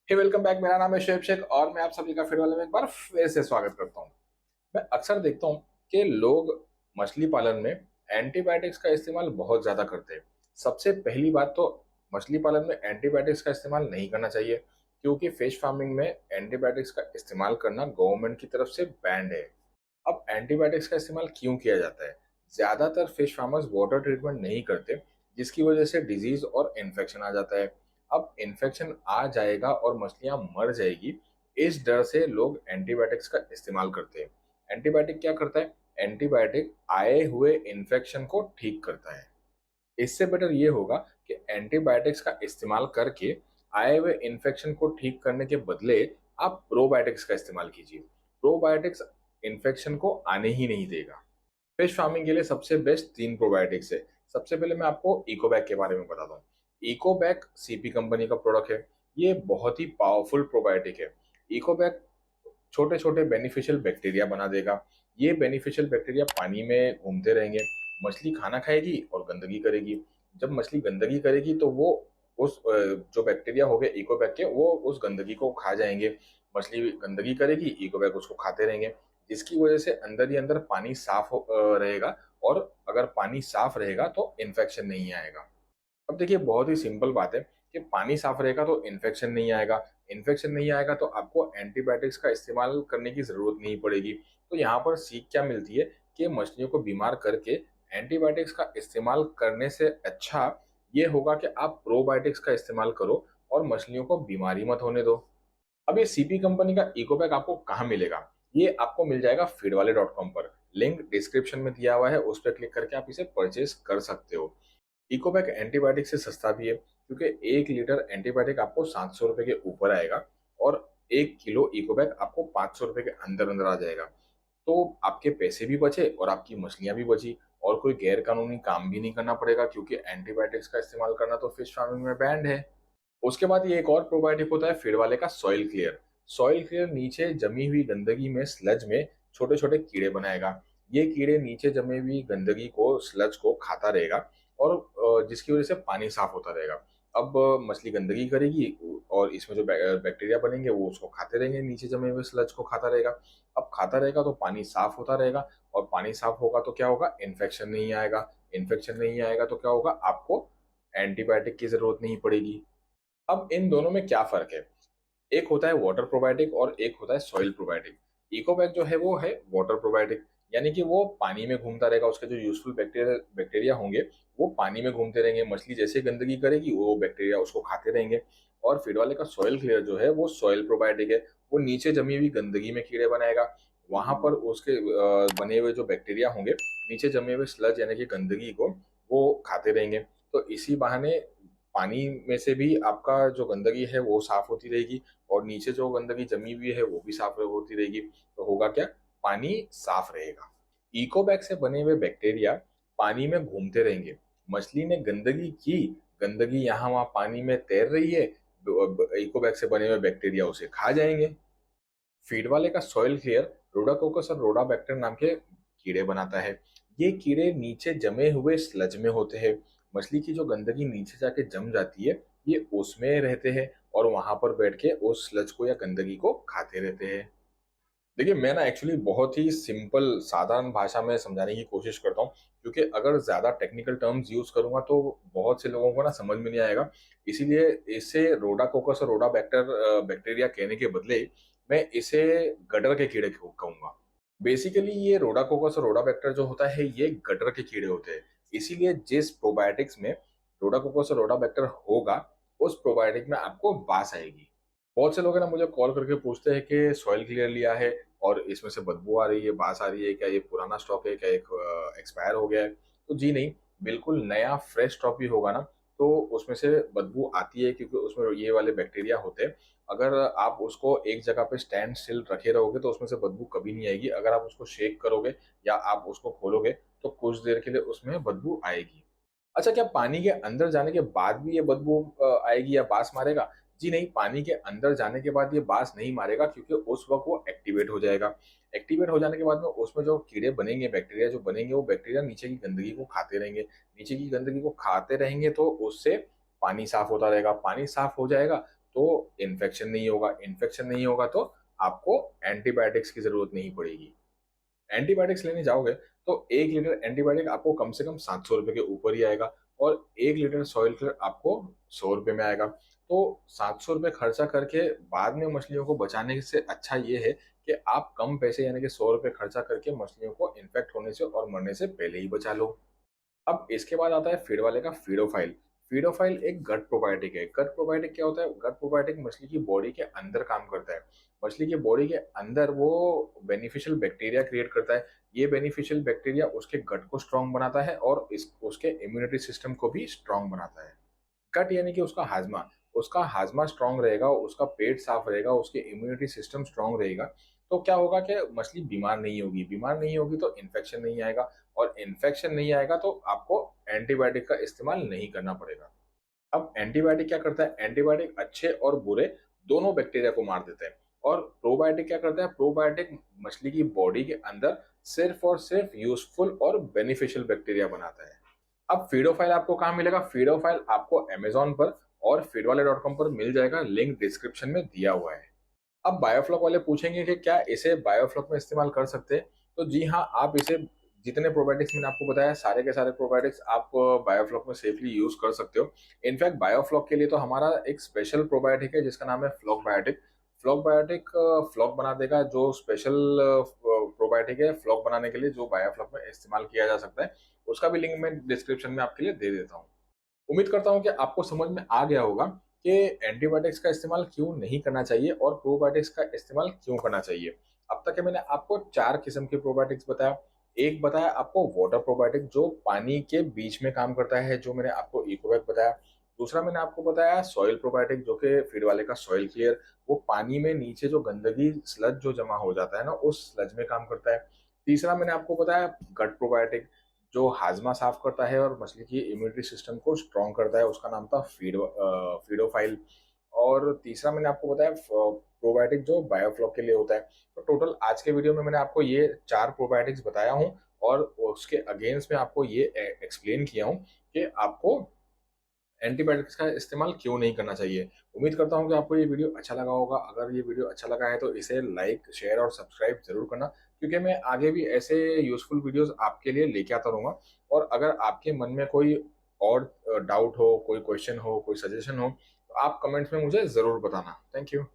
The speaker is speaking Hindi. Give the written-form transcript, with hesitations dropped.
हे वेलकम बैक। मेरा नाम है शेब शेख और मैं आप सभी का फिर वाले में एक बार फिर से स्वागत करता हूँ। मैं अक्सर देखता हूँ कि लोग मछली पालन में एंटीबायोटिक्स का इस्तेमाल बहुत ज्यादा करते हैं। सबसे पहली बात तो मछली पालन में एंटीबायोटिक्स का इस्तेमाल नहीं करना चाहिए, क्योंकि फिश फार्मिंग में एंटीबायोटिक्स का इस्तेमाल करना गवर्नमेंट की तरफ से बैंड है। अब एंटीबायोटिक्स का इस्तेमाल क्यों किया जाता है? ज्यादातर फिश फार्मर्स वाटर ट्रीटमेंट नहीं करते, जिसकी वजह से डिजीज और इन्फेक्शन आ जाता है। अब इन्फेक्शन आ जाएगा और मछलियां मर जाएगी, इस डर से लोग एंटीबायोटिक्स का इस्तेमाल करते हैं। एंटीबायोटिक क्या करता है? एंटीबायोटिक आए हुए इन्फेक्शन को ठीक करता है। इससे बेटर ये होगा कि एंटीबायोटिक्स का इस्तेमाल करके आए हुए इन्फेक्शन को ठीक करने के बदले आप प्रोबायोटिक्स का इस्तेमाल कीजिए। प्रोबायोटिक्स इन्फेक्शन को आने ही नहीं देगा। फिश फार्मिंग के लिए सबसे बेस्ट 3 प्रोबायोटिक्स है। सबसे पहले मैं आपको इकोबैक के बारे में बताता हूँ। इकोबैक सीपी कंपनी का प्रोडक्ट है। ये बहुत ही पावरफुल प्रोबायोटिक है। इकोबैक छोटे छोटे बेनिफिशियल बैक्टीरिया बना देगा। ये बेनिफिशियल बैक्टीरिया पानी में घूमते रहेंगे, मछली खाना खाएगी और गंदगी करेगी। जब मछली गंदगी करेगी तो वो उस जो बैक्टीरिया हो गए इकोबैक के, वो उस गंदगी को खा जाएंगे। मछली गंदगी करेगी, इकोबैक उसको खाते रहेंगे, जिसकी वजह से अंदर ही अंदर पानी साफ रहेगा। और अगर पानी साफ रहेगा तो इन्फेक्शन नहीं आएगा। अब देखिए, बहुत ही सिंपल बात है कि पानी साफ रहेगा तो इन्फेक्शन नहीं आएगा। इन्फेक्शन नहीं आएगा तो आपको एंटीबायोटिक्स का इस्तेमाल करने की जरूरत नहीं पड़ेगी। तो यहाँ पर सीख क्या मिलती है कि मछलियों को बीमार करके एंटीबायोटिक्स का इस्तेमाल करने से अच्छा ये होगा कि आप प्रोबायोटिक्स का इस्तेमाल करो और मछलियों को बीमारी मत होने दो। अब ये सीपी कंपनी का इकोबैग आपको कहाँ मिलेगा? ये आपको मिल जाएगा feedwale.com पर। लिंक डिस्क्रिप्शन में दिया हुआ है, उस पर क्लिक करके आप इसे परचेज कर सकते हो। इकोबैग एंटीबायोटिक से सस्ता भी है, क्योंकि 1 लीटर एंटीबायोटिक आपको 700 रुपए के ऊपर आएगा और 1 किलो इकोबैग आपको 500 रुपए के अंदर अंदर आ जाएगा। तो आपके पैसे भी बचे और आपकी मछलियां भी बची, और कोई गैर कानूनी काम भी नहीं करना पड़ेगा, क्योंकि एंटीबायोटिक्स का इस्तेमाल करना तो फिश फार्मिंग में बैंड है। उसके बाद ये एक और प्रोबायोटिक होता है फीड वाले का, सॉइल क्लियर। सॉइल क्लियर नीचे जमी हुई गंदगी में, स्लज में छोटे छोटे कीड़े बनाएगा। ये कीड़े नीचे जमी हुई गंदगी को, स्लज को खाता रहेगा और जिसकी वजह से पानी साफ होता रहेगा। अब मछली गंदगी करेगी और इसमें जो बैक्टीरिया बनेंगे वो उसको खाते रहेंगे, नीचे जमे हुए स्लज को खाता रहेगा। अब खाता रहेगा तो पानी साफ होता रहेगा, और पानी साफ होगा तो क्या होगा? इन्फेक्शन नहीं आएगा। इन्फेक्शन नहीं आएगा तो क्या होगा? आपको एंटीबायोटिक की जरूरत नहीं पड़ेगी। अब इन दोनों में क्या फर्क है? एक होता है वाटर प्रोबायोटिक और एक होता है सॉइल प्रोबायोटिक। इकोबैग जो है वो है वाटर प्रोबायोटिक, यानी कि वो पानी में घूमता रहेगा। उसके जो यूजफुल बैक्टीरिया बैक्टीरिया होंगे वो पानी में घूमते रहेंगे, मछली जैसे गंदगी करेगी वो बैक्टीरिया उसको खाते रहेंगे। और फिर वाले का सॉइल क्लियर जो है वो सॉइल प्रोबायोटिक है। वो नीचे जमी हुई गंदगी में कीड़े बनाएगा, वहां पर उसके बने हुए जो बैक्टीरिया होंगे नीचे जमे हुए स्लज यानी कि गंदगी को वो खाते रहेंगे। तो इसी बहाने पानी में से भी आपका जो गंदगी है वो साफ होती रहेगी, और नीचे जो गंदगी जमी हुई है वो भी साफ होती रहेगी। तो होगा क्या? पानी साफ रहेगा। इकोबैग से बने हुए बैक्टीरिया पानी में घूमते रहेंगे। मछली ने गंदगी की, गंदगी यहाँ वहां पानी में तैर रही है, इकोबैग से बने हुए बैक्टीरिया उसे खा जाएंगे। फीड वाले का सॉइल क्लियर रोडाकोकस और रोडाबैक्टर नाम के कीड़े बनाता है। ये कीड़े नीचे जमे हुए स्लज में होते हैं। मछली की जो गंदगी नीचे जाके जम जाती है, ये उसमें रहते हैं और वहां पर बैठ के उस स्लज को या गंदगी को खाते रहते हैं। देखिए, मैं ना एक्चुअली बहुत ही सिंपल साधारण भाषा में समझाने की कोशिश करता हूँ, क्योंकि अगर ज्यादा टेक्निकल टर्म्स यूज करूंगा तो बहुत से लोगों को ना समझ में नहीं आएगा। इसीलिए इसे रोडाकोकस और रोडाबैक्टर बैक्टीरिया कहने के बदले मैं इसे गटर के कीड़े कहूंगा। बेसिकली ये रोडाकोकस और रोडाबैक्टर जो होता है ये गटर के कीड़े होते हैं। इसीलिए जिस प्रोबायोटिक्स में रोडाकोकस और रोडाबैक्टर होगा, उस प्रोबायोटिक में आपको बास आएगी। बहुत से लोग है ना मुझे कॉल करके पूछते हैं कि सॉइल क्लियर लिया है और इसमें से बदबू आ रही है, बास आ रही है, क्या ये पुराना स्टॉक है, क्या एक एक्सपायर हो गया है? तो जी नहीं, बिल्कुल नया फ्रेश स्टॉक भी होगा ना तो उसमें से बदबू आती है, क्योंकि उसमें ये वाले बैक्टीरिया होते हैं। अगर आप उसको एक जगह पे स्टैंड स्टिल रखे रहोगे तो उसमें से बदबू कभी नहीं आएगी। अगर आप उसको शेक करोगे या आप उसको खोलोगे तो कुछ देर के लिए उसमें बदबू आएगी। अच्छा, क्या पानी के अंदर जाने के बाद भी ये बदबू आएगी या बास मारेगा? जी नहीं, पानी के अंदर जाने के बाद ये बास नहीं मारेगा, क्योंकि उस वक्त वो एक्टिवेट हो जाएगा। एक्टिवेट हो जाने के बाद में उसमें जो कीड़े बनेंगे, बैक्टीरिया जो बनेंगे, वो बैक्टीरिया नीचे की गंदगी को खाते रहेंगे। नीचे की गंदगी को खाते रहेंगे तो उससे पानी साफ होता रहेगा। पानी साफ हो जाएगा तो इन्फेक्शन नहीं होगा। इन्फेक्शन नहीं होगा तो आपको एंटीबायोटिक्स की जरूरत नहीं पड़ेगी। एंटीबायोटिक्स लेने जाओगे तो 1 लीटर एंटीबायोटिक आपको कम से कम 700 रुपए के ऊपर ही आएगा, और 1 लीटर सॉइल किलर आपको 100 रुपए में आएगा। तो 700 रुपए खर्चा करके बाद में मछलियों को बचाने से अच्छा ये है कि आप कम पैसे यानी कि 100 रुपए खर्चा करके मछलियों को इन्फेक्ट होने से और मरने से पहले ही बचा लो। अब इसके बाद आता है फीड वाले का फीडोफाइल। फीडोफाइल एक गट प्रोबायोटिक है। गट प्रोबायोटिक क्या होता है? गट प्रोबायोटिक मछली की बॉडी के अंदर काम करता है। मछली की बॉडी के अंदर वो बेनिफिशियल बैक्टीरिया क्रिएट करता है। ये बेनिफिशियल बैक्टीरिया उसके गट को स्ट्रांग बनाता है और उसके इम्यूनिटी सिस्टम को भी स्ट्रांग बनाता है। गट यानी कि उसका हाजमा स्ट्रांग रहेगा, उसका पेट साफ रहेगा, उसके इम्यूनिटी सिस्टम स्ट्रांग रहेगा। तो क्या होगा कि मछली बीमार नहीं होगी। बीमार नहीं होगी तो इन्फेक्शन नहीं आएगा, और इन्फेक्शन नहीं आएगा तो आपको एंटीबायोटिक का इस्तेमाल नहीं करना पड़ेगा। अब एंटीबायोटिक क्या करता है? एंटीबायोटिक अच्छे और बुरे दोनों बैक्टीरिया को मार देते हैं। और प्रोबायोटिक क्या करता है? प्रोबायोटिक मछली की बॉडी के अंदर सिर्फ और सिर्फ यूजफुल और बेनिफिशियल बैक्टीरिया बनाता है। अब फीडोफाइल आपको कहाँ मिलेगा? फीडोफाइल आपको अमेजोन पर और feedwale.com पर मिल जाएगा, लिंक डिस्क्रिप्शन में दिया हुआ है। अब बायोफ्लॉक वाले पूछेंगे कि क्या इसे बायोफ्लॉक में इस्तेमाल कर सकते हैं? तो जी हाँ, आप इसे जितने प्रोबायोटिक्स मैंने आपको बताया सारे के सारे प्रोबायोटिक्स आप बायोफ्लॉक में सेफली यूज कर सकते हो। इनफैक्ट बायोफ्लॉक के लिए तो हमारा एक स्पेशल प्रोबायोटिक है जिसका नाम है floc biotic. Floc biotic floc बना देगा। जो स्पेशल प्रोबायोटिक है फ्लॉक बनाने के लिए जो बायोफ्लॉक में इस्तेमाल किया जा सकता है, उसका भी लिंक मैं डिस्क्रिप्शन में आपके लिए दे देता हूँ। उम्मीद करता हूँ कि आपको समझ में आ गया होगा कि एंटीबायोटिक्स का इस्तेमाल क्यों नहीं करना चाहिए और प्रोबायोटिक्स का इस्तेमाल क्यों करना चाहिए। अब तक के मैंने आपको 4 किस्म के प्रोबायोटिक्स बताया। एक बताया आपको वाटर प्रोबायोटिक जो पानी के बीच में काम करता है, जो मैंने आपको इकोवैक बताया। दूसरा मैंने आपको बताया सॉइल प्रोबायोटिक जो कि फीड वाले का सॉइल क्लियर, वो पानी में नीचे जो गंदगी स्लज जो जमा हो जाता है ना, उस स्लज में काम करता है। तीसरा मैंने आपको बताया गट प्रोबायोटिक जो हाजमा साफ करता है और मछली की इम्यूनिटी सिस्टम को स्ट्रॉन्ग करता है, उसका नाम था फीडोफाइल। और तीसरा मैंने आपको बताया प्रोबायोटिक जो बायोफ्लॉक के लिए होता है। तो टोटल आज के वीडियो में मैंने आपको ये 4 प्रोबायोटिक्स बताया हूँ, और उसके अगेंस्ट में आपको ये एक्सप्लेन किया हूँ कि आपको एंटीबायोटिक्स का इस्तेमाल क्यों नहीं करना चाहिए। उम्मीद करता हूँ कि आपको ये वीडियो अच्छा लगा होगा। अगर ये वीडियो अच्छा लगा है तो इसे लाइक, शेयर और सब्सक्राइब जरूर करना, क्योंकि मैं आगे भी ऐसे यूजफुल वीडियोस आपके लिए लेके आता रहूँगा। और अगर आपके मन में कोई और डाउट हो, कोई क्वेश्चन हो, कोई सजेशन हो, तो आप कमेंट्स में मुझे ज़रूर बताना। Thank you.